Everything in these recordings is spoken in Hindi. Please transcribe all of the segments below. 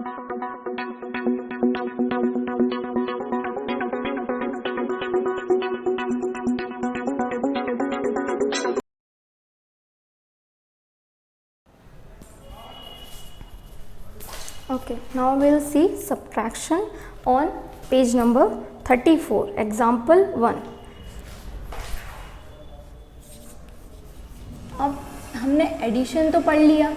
Okay, now we'll see subtraction on page number 34, example 1. अब हमने एडिशन तो पढ़ लिया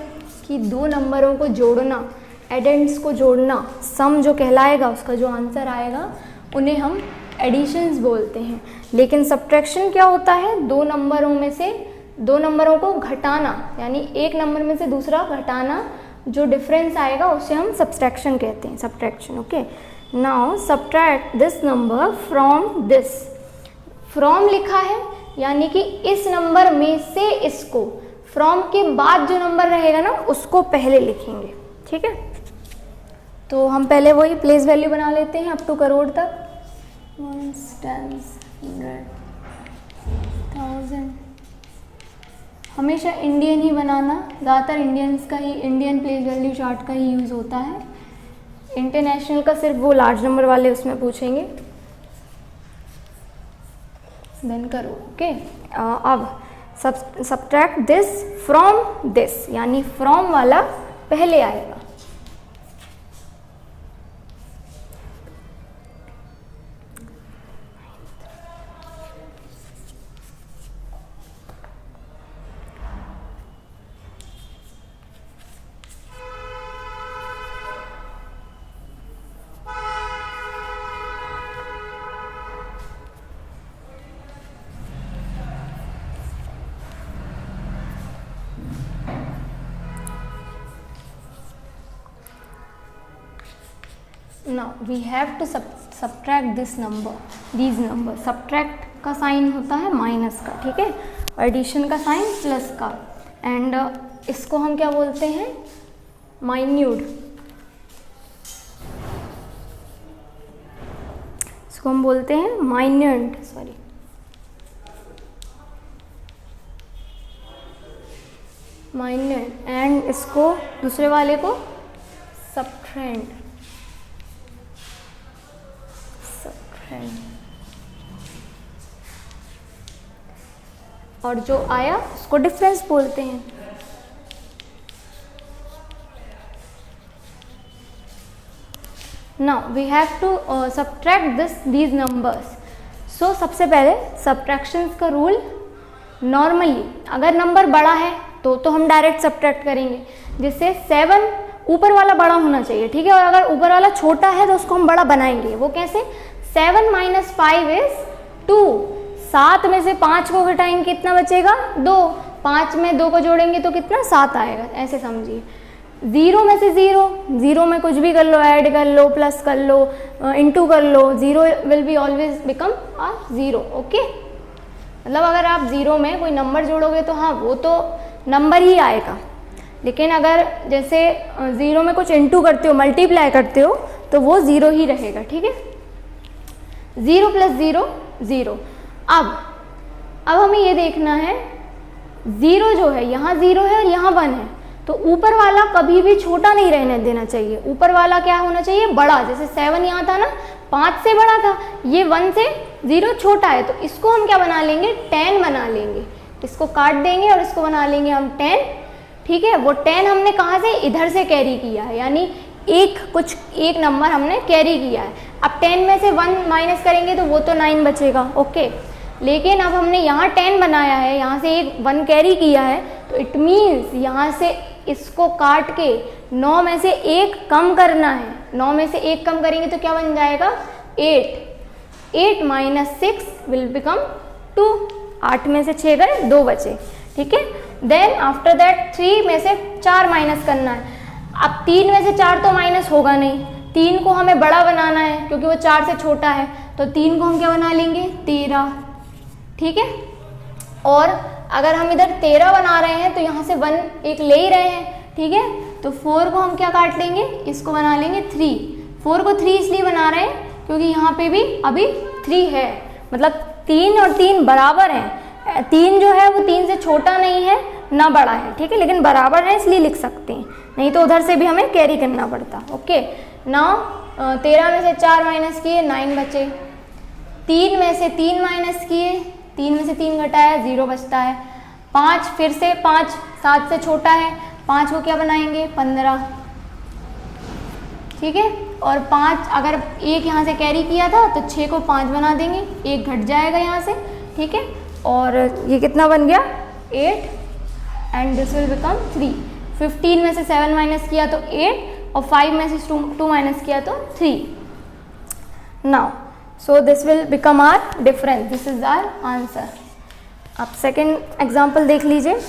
कि दो नंबरों को जोड़ना, एडेंड्स को जोड़ना, सम जो कहलाएगा उसका जो आंसर आएगा उन्हें हम एडिशंस बोलते हैं। लेकिन सब्ट्रैक्शन क्या होता है? दो नंबरों में से दो नंबरों को घटाना, यानी एक नंबर में से दूसरा घटाना, जो डिफरेंस आएगा उसे हम सब्ट्रैक्शन कहते हैं, subtraction. Okay, now subtract this number from this. From लिखा है यानी कि इस नंबर में से इसको, फ्रॉम के बाद जो नंबर रहेगा ना उसको पहले लिखेंगे, ठीक है। तो हम पहले वही प्लेस वैल्यू बना लेते हैं अप टू करोड़ तक, 1s, 10s, 100, 1000। हमेशा इंडियन ही बनाना, ज़्यादातर इंडियंस का ही, इंडियन प्लेस वैल्यू चार्ट का ही यूज़ होता है। इंटरनेशनल का सिर्फ वो लार्ज नंबर वाले उसमें पूछेंगे, देन करो। ओके, अब सब्ट्रैक्ट दिस फ्रॉम दिस, यानी फ्रॉम वाला पहले आएगा। Now we have to subtract this number, these number। subtract का साइन होता है माइनस का, ठीक है, और एडिशन का साइन प्लस का। एंड इसको हम क्या बोलते हैं? माइन्यूट। इसको हम बोलते हैं माइन्यूट, सॉरी, माइन्यूट। एंड इसको दूसरे वाले को सबट्रेंड, और जो आया उसको डिफरेंस बोलते हैं। Now we have to subtract these numbers. So सबसे पहले सब्ट्रैक्शंस का रूल, नॉर्मली अगर नंबर बड़ा है तो हम डायरेक्ट सब्ट्रैक्ट करेंगे, जिससे 7 ऊपर वाला बड़ा होना चाहिए, ठीक है, और अगर ऊपर वाला छोटा है तो उसको हम बड़ा बनाएंगे। वो कैसे? 7 - 5 is 2। 7 में से 5 को घटाएंगे कितना बचेगा? 2। 5 में 2 को जोड़ेंगे तो कितना? 7 आएगा, ऐसे समझिए। 0 में से 0 में कुछ भी कर लो, ऐड कर लो, प्लस कर लो, इंटू कर लो, 0 will be always become 0। Okay, मतलब अगर आप 0 में कोई नंबर जोड़ोगे तो हाँ वो तो नंबर ही आएगा, लेकिन अगर जैसे 0 में कुछ इंटू करते हो, मल्टीप्लाई करते हो, तो वो 0 ही रहेगा, ठीक है। 0 + 0 0। अब हमें ये देखना है, 0 जो है यहाँ 0 है और यहाँ 1 है, तो ऊपर वाला कभी भी छोटा नहीं रहने देना चाहिए। ऊपर वाला क्या होना चाहिए? बड़ा। जैसे 7 यहाँ था ना, 5 से बड़ा था, ये 1 से 0 छोटा है, तो इसको हम क्या बना लेंगे? 10 बना लेंगे। इसको काट देंगे और इसको बना लेंगे हम 10, ठीक है। वो 10 हमने कहाँ से? इधर से कैरी किया है, यानी एक नंबर हमने कैरी किया है। अब 10 में से 1 माइनस करेंगे तो वो तो 9 बचेगा, ओके। लेकिन अब हमने यहाँ 10 बनाया है, यहाँ से एक 1 कैरी किया है, तो इट मीन्स यहाँ से इसको काट के 9 में से 1 कम करना है। 9 में से 1 कम करेंगे तो क्या बन जाएगा? 8। 8 - 6 विल बिकम 2। 8 में से 6 गए, 2 बचे, ठीक है। देन आफ्टर दैट 3 में से 4 माइनस करना है। अब 3 में से 4 तो माइनस होगा नहीं, 3 को हमें बड़ा बनाना है क्योंकि वो 4 से छोटा है, तो 3 को हम क्या बना लेंगे? 13, ठीक है। और अगर हम इधर 13 बना रहे हैं तो यहाँ से 1 एक ले ही रहे हैं, ठीक है, तो 4 को हम क्या काट लेंगे? इसको बना लेंगे 3। 4 को 3 इसलिए बना रहे हैं क्योंकि यहाँ पे भी अभी 3 है, मतलब 3 और 3 बराबर हैं। 3 जो है वो 3 से छोटा नहीं है ना बड़ा है, ठीक है, लेकिन बराबर है इसलिए लिख सकते हैं नहीं तो उधर से भी हमें कैरी करना पड़ता। ओके, नाउ 13 में से 4 माइनस किए 9 बचे, 3 में से 3 माइनस किए, 3 में से 3 घटाया 0 बचता है, 5 फिर से 5 7 से छोटा है, 5 को क्या बनाएंगे 15, ठीक है। और 5 अगर एक यहाँ से कैरी किया था तो 6 को 5 बना देंगे, एक घट जाएगा यहाँ से, ठीक है। और ये कितना बन गया 8 एंड दिस विल बिकम 3। 15 में से 7 माइनस किया तो 8 और 5 में से 2 माइनस किया तो 3। Now so this will become our difference, this is our answer. आप सेकेंड एग्जाम्पल देख लीजिए।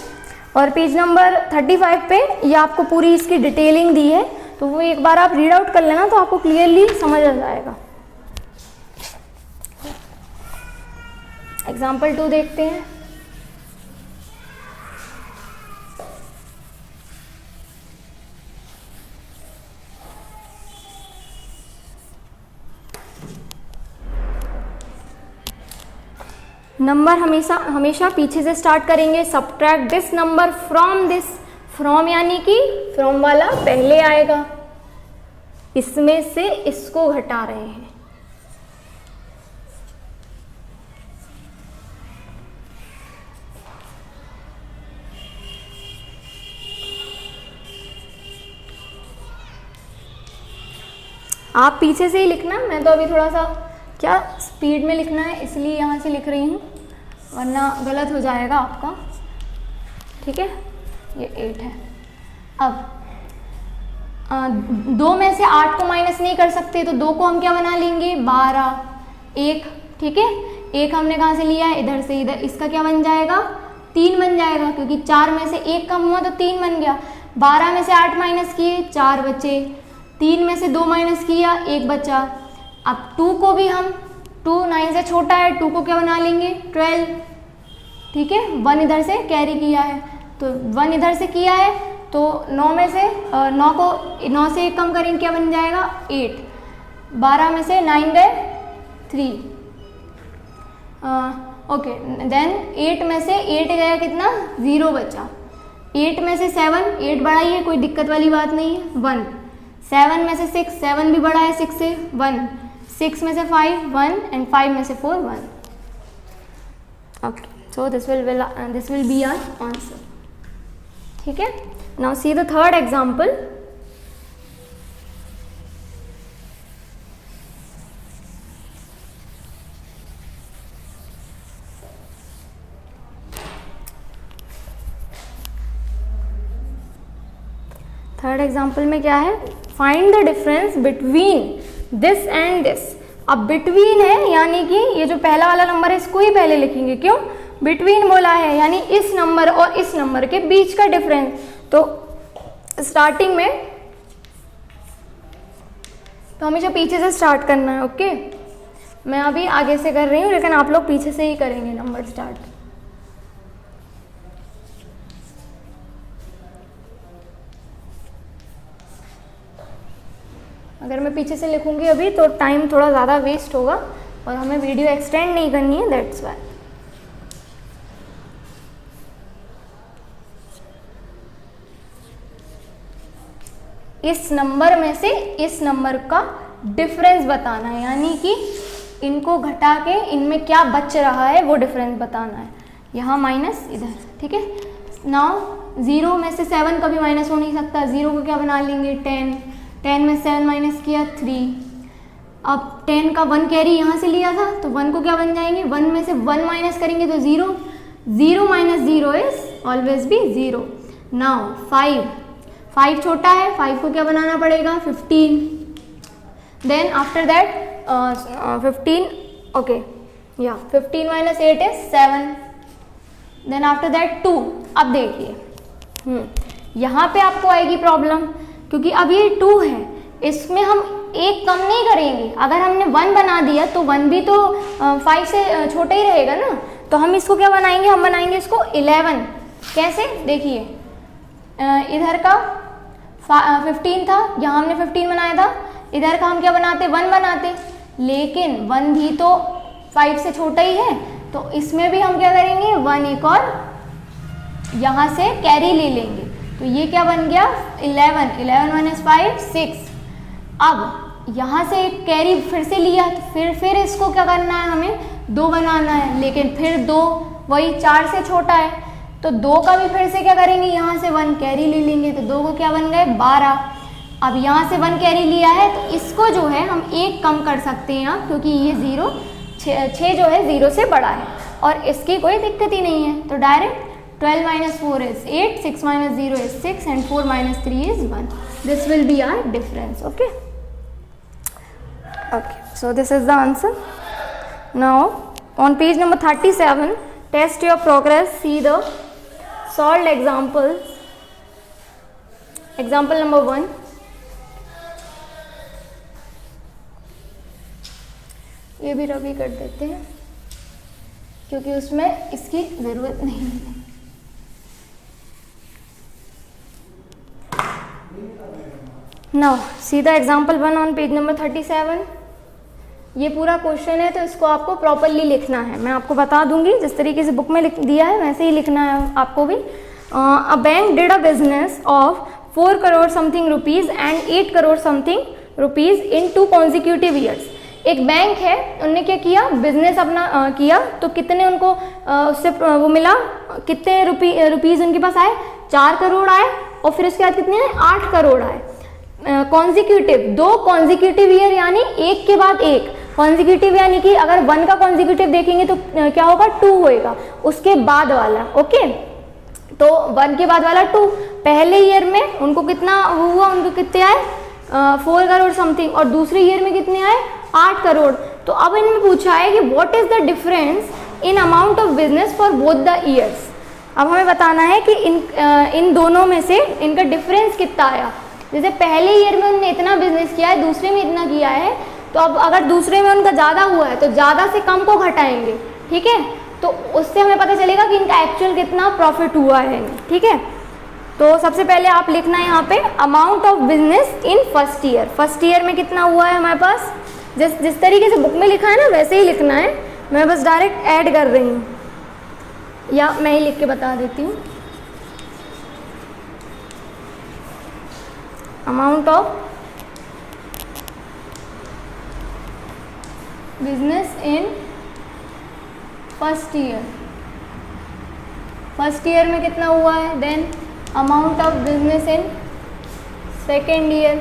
और पेज नंबर 35 पे ये आपको पूरी इसकी डिटेलिंग दी है, तो वो एक बार आप रीड आउट कर लेना तो आपको क्लियरली समझ आ जाएगा। एग्जाम्पल 2 देखते हैं। नंबर हमेशा पीछे से स्टार्ट करेंगे। Subtract this number from this, from यानी कि फ्रॉम वाला पहले आएगा, इसमें से इसको घटा रहे हैं। आप पीछे से ही लिखना, मैं तो अभी थोड़ा सा क्या स्पीड में लिखना है इसलिए यहाँ से लिख रही हूँ, वरना गलत हो जाएगा आपका, ठीक है। ये 8 है। अब 2 में से 8 को माइनस नहीं कर सकते तो 2 को हम क्या बना लेंगे 12, 1, ठीक है। 1 हमने कहाँ से लिया है इधर से, इधर इसका क्या बन जाएगा 3 बन जाएगा, क्योंकि 4 में से 1 कम हुआ तो 3 बन गया। 12 में से 8 माइनस किए 4 बचे, 3 में से 2 माइनस किया 1 बचा। अब 2 को भी हम 2 9 से छोटा है, 2 को क्या बना लेंगे 12, ठीक है। 1 इधर से कैरी किया है तो 1 इधर से किया है तो 9 में से 9 से 1 कम करेंगे क्या बन जाएगा 8। 12 में से 9 गए 3, ओके। देन 8 में से 8 गया कितना 0 बचा। 8 में से 7, 8 बड़ा ही है, कोई दिक्कत वाली बात नहीं है, 1। 7 में से 6, 7 भी बड़ा है 6 से, 1। 6 में से 5, 1 एंड 5 में से 4, 1। Okay, so this will be our answer, ठीक है। Now see the third example. Third example में क्या है, find the difference between this and this. अब बिटवीन है यानी कि ये जो पहला वाला नंबर है इसको ही पहले लिखेंगे, क्यों बिटवीन बोला है यानी इस नंबर और इस नंबर के बीच का डिफरेंस। तो स्टार्टिंग में तो हमेशा पीछे से स्टार्ट करना है, ओके। मैं अभी आगे से कर रही हूँ लेकिन आप लोग पीछे से ही करेंगे नंबर स्टार्ट। अगर मैं पीछे से लिखूंगी अभी तो टाइम थोड़ा ज़्यादा वेस्ट होगा और हमें वीडियो एक्सटेंड नहीं करनी है, दैट्स वाई। इस नंबर में से इस नंबर का डिफरेंस बताना है, यानी कि इनको घटा के इनमें क्या बच रहा है वो डिफरेंस बताना है। यहाँ माइनस इधर, ठीक है। नाउ 0 में से 7 कभी माइनस हो नहीं सकता, 0 को क्या बना लेंगे 10। 10 में 7 माइनस किया 3। अब 10 का 1 कैरी यहाँ से लिया था तो 1 को क्या बन जाएंगे, 1 में से 1 माइनस करेंगे तो 0। 0 माइनस 0 इज ऑलवेज भी 0। नाउ 5 छोटा है, 5 को क्या बनाना पड़ेगा 15। देन आफ्टर दैट 15, ओके या 15 minus 8 is 7। Then after that 2। अब देखिए यहाँ पे आपको आएगी प्रॉब्लम, क्योंकि अब ये 2 है, इसमें हम 1 कम नहीं करेंगे। अगर हमने 1 बना दिया तो 1 भी तो 5 से छोटा ही रहेगा ना, तो हम इसको क्या बनाएंगे, हम बनाएंगे इसको 11। कैसे देखिए, इधर का 15 था, यहाँ हमने 15 बनाया था, इधर का हम क्या बनाते 1 बनाते, लेकिन 1 भी तो 5 से छोटा ही है, तो इसमें भी हम क्या करेंगे 1 एक और यहाँ से कैरी ले लेंगे, तो ये क्या बन गया 11, 11 माइनस 5 6। अब यहाँ से एक कैरी फिर से लिया, तो फिर इसको क्या करना है, हमें 2 बनाना है, लेकिन फिर 2 वही 4 से छोटा है, तो 2 का भी फिर से क्या करेंगे, यहाँ से 1 कैरी ले लेंगे, तो 2 को क्या बन गए 12। अब यहाँ से 1 कैरी लिया है, तो इसको जो है हम 1 कम कर सकते हैं यहाँ, क्योंकि ये 0 6 जो है 0 से बड़ा है और इसकी कोई दिक्कत ही नहीं है। तो direct 12 minus 4 is 8, 6 minus 0 is 6 and 4 minus 3 is 1. This will be our difference. Okay. Okay. So this is the answer. Now on page number 37, test your progress. See the solved examples. Example number 1. ये भी रवि कर देते हैं क्योंकि उसमें इसकी ज़रूरत नहीं है। Now see the example 1 on page number 37. ये पूरा क्वेश्चन है तो इसको आपको प्रॉपरली लिखना है। मैं आपको बता दूंगी जिस तरीके से बुक में लिख दिया है वैसे ही लिखना है आपको भी। A bank did a business of 4 crore something rupees and 8 crore something rupees in 2 consecutive years. एक बैंक है, उन्होंने क्या किया, बिजनेस अपना किया, तो कितने उनको उससे वो मिला, कितने रुपीज़ उनके पास आए, 4 करोड़ आए और फिर उसके बाद कितने आए, 8 करोड़ आए। कॉन्जिक्यूटिव 2 कॉन्जिक्यूटिव ईयर यानी एक के बाद एक। कॉन्जिक्यूटिव यानी कि अगर 1 का कॉन्जिक्यूटिव देखेंगे तो क्या होगा, 2 होएगा उसके बाद वाला। ओके, तो 1 के बाद वाला 2। पहले ईयर में उनको कितना हुआ, उनको कितने आए 4 करोड़ समथिंग और दूसरे ईयर में कितने आए 8 करोड़। तो अब इनमें पूछा है कि what is the difference in amount of business for both the years. अब हमें बताना है कि इन दोनों में से इनका डिफरेंस कितना आया। जैसे पहले ईयर में उन्होंने इतना बिजनेस किया है, दूसरे में इतना किया है, तो अब अगर दूसरे में उनका ज़्यादा हुआ है तो ज़्यादा से कम को घटाएंगे। ठीक है, तो उससे हमें पता चलेगा कि इनका एक्चुअल कितना प्रॉफिट हुआ है। ठीक है, तो सबसे पहले आप लिखना है यहाँ पे amount of business in first year. First year में कितना हुआ है हमारे पास, जिस तरीके से बुक में लिखा है ना वैसे ही लिखना है। मैं बस डायरेक्ट ऐड कर रही हूँ या मैं ही लिख के बता देती हूँ। Amount of business in first year. First year में कितना हुआ है, then amount of business in second year.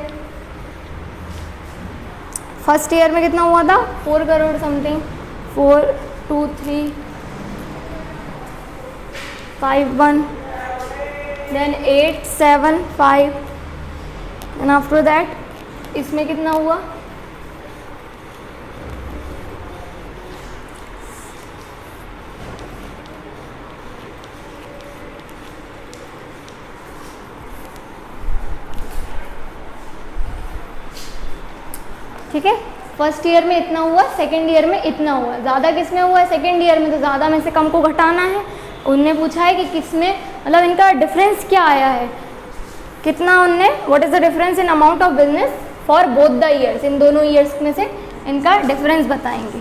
First year में कितना हुआ था, 4 crore something, 4 2 3 5 1, then 8 7 5 and after that इसमें कितना हुआ, ठीक है। फर्स्ट ईयर में इतना हुआ, सेकेंड ईयर में इतना हुआ। ज़्यादा किस में हुआ है, सेकेंड ईयर में, तो ज़्यादा में से कम को घटाना है। उनने पूछा है कि किस में, मतलब इनका डिफरेंस क्या आया है, कितना उनने, what is the difference in amount of business for both the years. इन दोनों ईयर्स में से इनका डिफरेंस बताएंगे।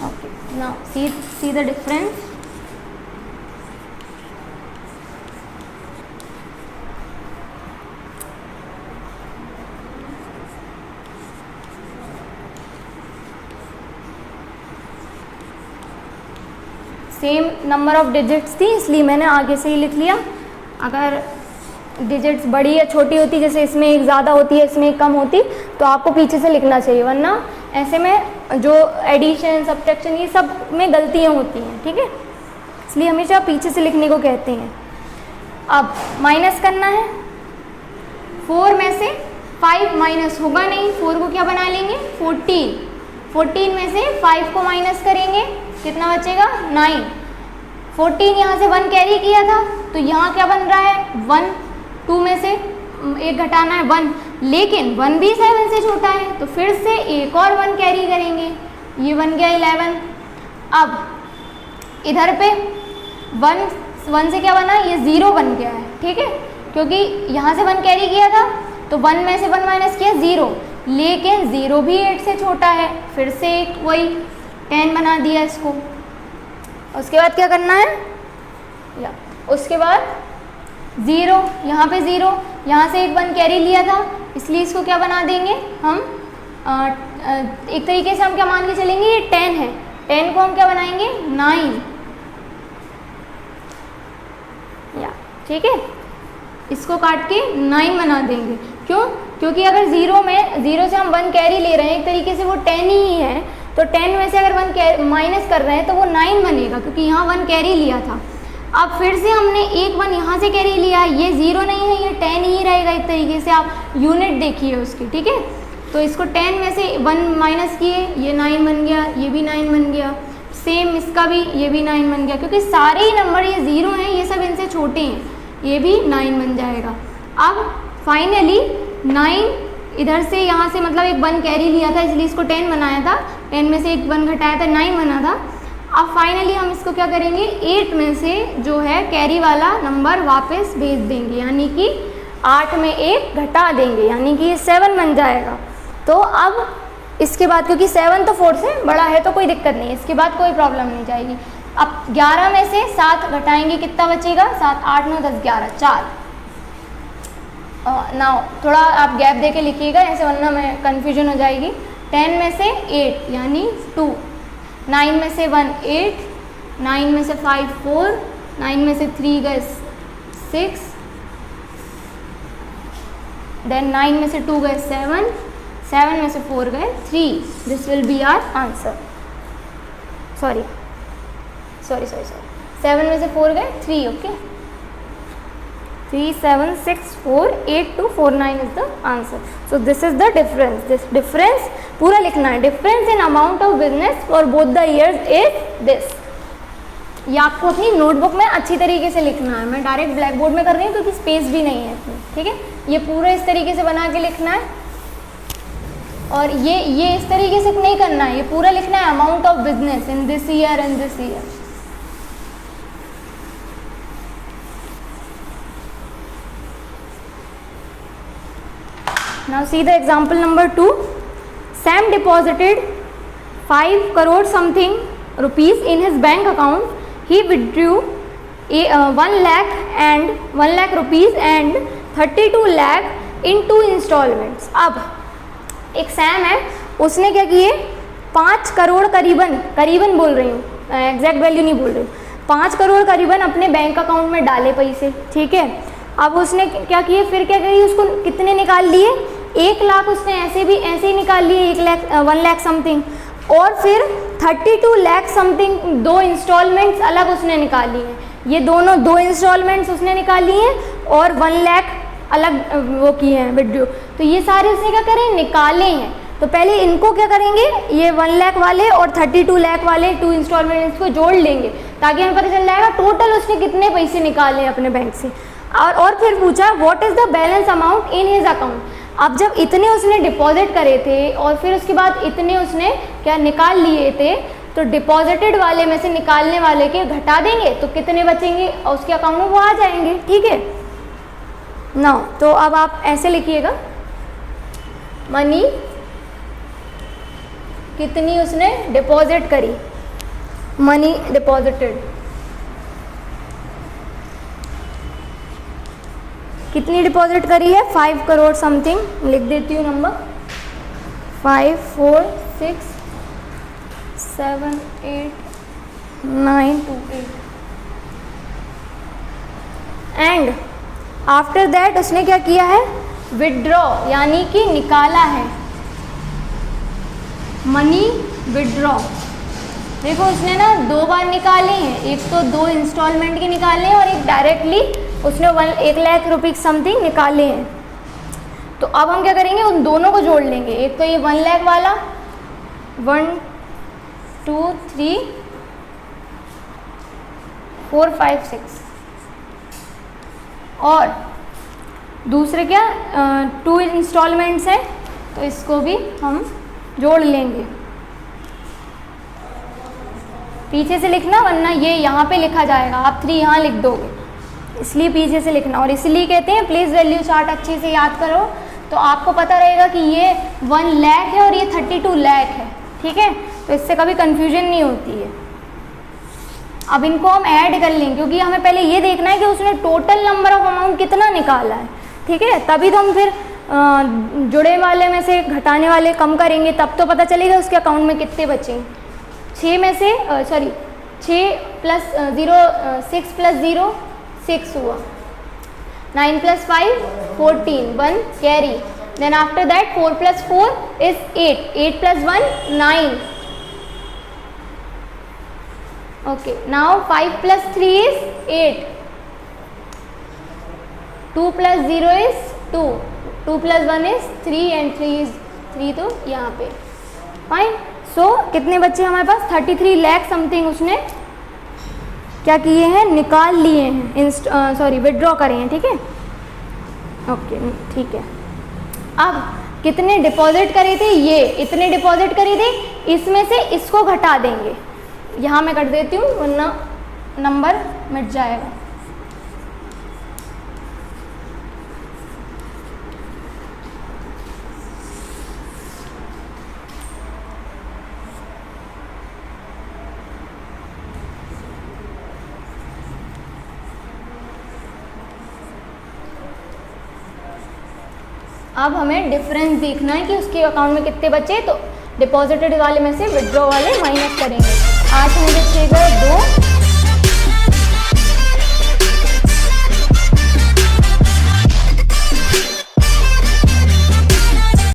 Okay, now see the difference. Same number of digits थी इसलिए मैंने आगे से ही लिख लिया। अगर डिजिट्स बड़ी या छोटी होती, जैसे इसमें एक ज़्यादा होती है इसमें एक कम होती, तो आपको पीछे से लिखना चाहिए, वरना ऐसे में जो एडिशन सब्ट्रैक्शन ये सब में गलतियाँ होती हैं। ठीक है, इसलिए हमेशा पीछे से लिखने को कहते हैं। अब माइनस करना है, 4 में से 5 माइनस होगा नहीं, 4 को क्या बना लेंगे 14, 14 में से 5 को माइनस करेंगे, कितना बचेगा 9। 14 यहाँ से 1 कैरी किया था तो यहाँ क्या बन रहा है 1, 2 में से एक घटाना है 1, लेकिन 1 भी 7 से छोटा है तो फिर से एक और 1 कैरी करेंगे, ये बन गया 11। अब इधर पे 1 से क्या बना, ये 0 बन गया है। ठीक है, क्योंकि यहाँ से 1 कैरी किया था तो 1 में से 1 माइनस किया 0, लेकिन 0 भी 8 से छोटा है, फिर से एक वही 10 बना दिया इसको। उसके बाद क्या करना है, या उसके बाद 0, यहाँ पे 0, यहाँ से एक 1 कैरी लिया था, इसलिए इसको क्या बना देंगे हम, एक तरीके से हम क्या मान के चलेंगे, ये 10 है, 10 को हम क्या बनाएंगे 9, या ठीक है, इसको काट के 9 बना देंगे। क्यों? क्योंकि अगर 0 से हम 1 कैरी ले रहे हैं, एक तरीके से वो 10 ही है, तो 10 में से अगर 1 माइनस कर रहे हैं तो वो 9 बनेगा, क्योंकि यहाँ 1 कैरी लिया था। अब फिर से हमने एक 1 यहाँ से कैरी लिया है, ये 0 नहीं है, ये 10 ही रहेगा, एक तरीके से आप यूनिट देखिए उसकी, ठीक है। तो इसको 10 में से 1 माइनस किए, ये 9 बन गया, ये भी 9 बन गया, सेम इसका भी, ये भी 9 बन गया, क्योंकि सारे ही नंबर ये 0 हैं, ये सब इनसे छोटे हैं, ये भी 9 बन जाएगा। अब फाइनली 9 इधर से यहाँ से मतलब एक 1 कैरी लिया था, इसलिए इसको 10 बनाया था, 10 में से एक 1 घटाया था, 9 बना था। अब फाइनली हम इसको क्या करेंगे, 8 में से जो है कैरी वाला नंबर वापस भेज देंगे, यानी कि 8 में 1 घटा देंगे, यानी कि ये 7 बन जाएगा। तो अब इसके बाद, क्योंकि 7 तो 4 से बड़ा है तो कोई दिक्कत नहीं है, इसके बाद कोई प्रॉब्लम नहीं जाएगी। अब 11 में से 7 घटाएंगे, कितना बचेगा, 7, 8, 9, 10, 11, 4। ना थोड़ा आप गैप दे के लिखिएगा ऐसे, वरना मैं कन्फ्यूजन हो जाएगी। 10 में से 8 यानी 2, 9 में से 1 8, 9 में से 5 4, 9 में से 3 गए 6, देन 9 में से 2 गए 7, 7 में से 4 गए 3। This will be our answer. Sorry 7 में से 4 गए 3, okay. 3 7 6 4 8 2 4 9 is the answer. So this is the difference. This difference पूरा लिखना है। Difference in amount of business for both the years is this. ये आपको अपनी नोटबुक में अच्छी तरीके से लिखना है। मैं डायरेक्ट ब्लैक बोर्ड में कर रही हूँ क्योंकि स्पेस भी नहीं है इसमें, ठीक है। ये पूरा इस तरीके से बना के लिखना है, और ये इस तरीके से नहीं करना है, ये पूरा लिखना है amount of business in this year and this year. Now see the example number 2. Sam deposited 5 crore something rupees in his bank account. He withdrew 1 lakh and 1 lakh rupees and 32 lakh in 2 installments. अब एक सैम है, उसने क्या किए 5 करोड़ करीबन बोल रही हूँ, एग्जैक्ट वैल्यू नहीं बोल रही हूँ, 5 करोड़ करीबन अपने बैंक अकाउंट में डाले पैसे, ठीक है। अब उसने क्या किए, फिर क्या करी, उसको कितने निकाल लिए, 1 लाख उसने ऐसे ही निकाल लिए, 1 लाख समथिंग, और फिर 32 लाख समथिंग 2 इंस्टॉलमेंट्स अलग उसने निकाली हैं। ये दोनों 2 इंस्टॉलमेंट्स उसने निकाली हैं और 1 लाख अलग वो किए हैं विड्रॉ। तो ये सारे उसने क्या करें, निकाले हैं। तो पहले इनको क्या करेंगे, ये 1 लाख वाले और 32 लाख वाले 2 इंस्टॉलमेंट्स को जोड़ लेंगे, ताकि हमें पता चल जाएगा टोटल उसने कितने पैसे निकाले हैं अपने बैंक से। और फिर पूछा what is the balance amount in his account. अब जब इतने उसने डिपॉजिट करे थे और फिर उसके बाद इतने उसने क्या निकाल लिए थे, तो डिपॉजिटेड वाले में से निकालने वाले के घटा देंगे तो कितने बचेंगे और उसके अकाउंट में वो आ जाएंगे, ठीक है ना। तो अब आप ऐसे लिखिएगा, मनी कितनी उसने डिपॉजिट करी, मनी डिपॉजिटेड कितनी डिपॉजिट करी है, 5 करोड़ समथिंग, लिख देती हूँ नंबर 5 4 6 7 8 9 2 8। एंड आफ्टर दैट उसने क्या किया है, विड्रॉ यानी कि निकाला है, मनी विड्रॉ। देखो उसने ना 2 बार निकाले हैं, एक तो 2 इंस्टॉलमेंट के निकाले हैं और एक डायरेक्टली उसने 1 लाख रुपये समथिंग निकाले हैं। तो अब हम क्या करेंगे, उन दोनों को जोड़ लेंगे। एक तो ये 1 लाख वाला 1 2 3 4 5 6, और दूसरे क्या 2 इंस्टॉलमेंट्स हैं, तो इसको भी हम जोड़ लेंगे। पीछे से लिखना, वरना ये यहाँ पे लिखा जाएगा, आप 3 यहाँ लिख दोगे, इसलिए पीछे से लिखना। और इसलिए कहते हैं प्लीज़ वैल्यू चार्ट अच्छे से याद करो, तो आपको पता रहेगा कि ये 1 लाख है और ये 32 लाख है, ठीक है। तो इससे कभी कंफ्यूजन नहीं होती है। अब इनको हम ऐड कर लेंगे क्योंकि हमें पहले ये देखना है कि उसने टोटल नंबर ऑफ अमाउंट कितना निकाला है, ठीक है, तभी तो हम फिर जुड़े वाले में से घटाने वाले कम करेंगे, तब तो पता चलेगा उसके अकाउंट में कितने बचे। 6 में से 6 प्लस 0 6 प्लस 0 6 हुआ, 9 plus 5 14 1 carry, then after that 4 plus 4 is 8, 8 plus 1 9, okay, now 5 plus 3 is 8, 2 plus 0 is 2, 2 plus 1 is 3 and 3 is 3, तो यहाँ पे फाइन। सो कितने बच्चे हमारे पास 33 लाख समथिंग उसने क्या किए हैं, निकाल लिए हैं, विड्रॉ करे हैं, ठीक है, ओके ठीक है। अब कितने डिपॉजिट करे थे, ये इतने डिपॉजिट करे थे, इसमें से इसको घटा देंगे, यहाँ मैं कर देती हूँ वरना नंबर मिट जाएगा। अब हमें डिफरेंस देखना है कि उसके अकाउंट में कितने बचे, तो डिपॉजिटेड वाले में से विड्रॉ वाले माइनस करेंगे। 8 में से 6 गए 2,